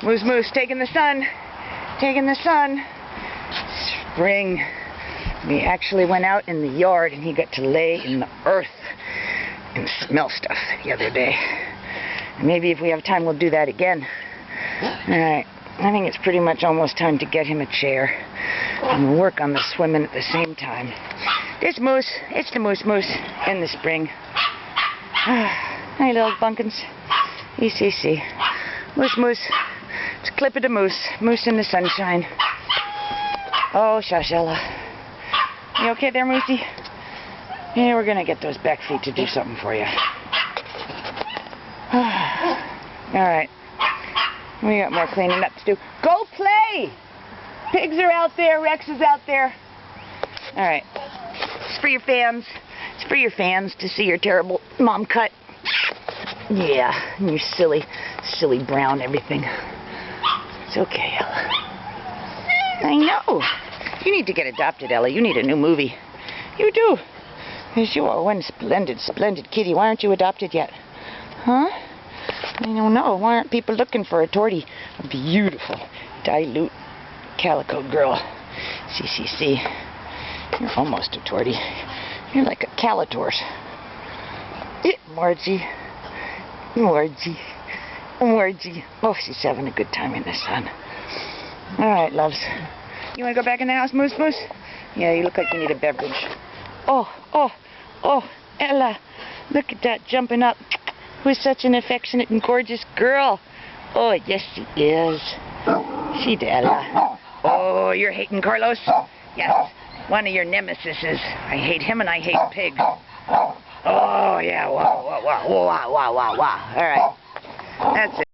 Moose Moose taking the sun. Taking the sun. Spring. We actually went out in the yard and he got to lay in the earth and smell stuff the other day. And maybe if we have time we'll do that again. Alright, I think it's pretty much almost time to get him a chair and we'll work on the swimming at the same time. This Moose, it's the Moose Moose in the spring. Hi little bunkins. ECC. Moose Moose. It's a clip of the moose. Moose in the sunshine. Oh, Shashella. You okay there, Moosey? Yeah, we're gonna get those back feet to do something for you. Alright. We got more cleaning up to do. Go play! Pigs are out there, Rex is out there. Alright. It's for your fans. It's for your fans to see your terrible mom cut. Yeah, and your silly brown everything. It's okay, Ella. I know. You need to get adopted, Ella. You need a new movie. You do. Because you are one splendid kitty. Why aren't you adopted yet? Huh? I don't know. Why aren't people looking for a tortie? A beautiful, dilute calico girl. CCC. You're almost a tortie. You're like a calitors. Margie. Margie. Margie. Oh, she's having a good time in the sun. Alright, loves. You want to go back in the house, Moose Moose? Yeah, you look like you need a beverage. Oh, Ella. Look at that jumping up. Who's such an affectionate and gorgeous girl? Oh, yes, she is. She did, Ella. Oh, you're hating Carlos? Yes, one of your nemesises. I hate him and I hate Pig. Oh, yeah, wow. All right, that's it.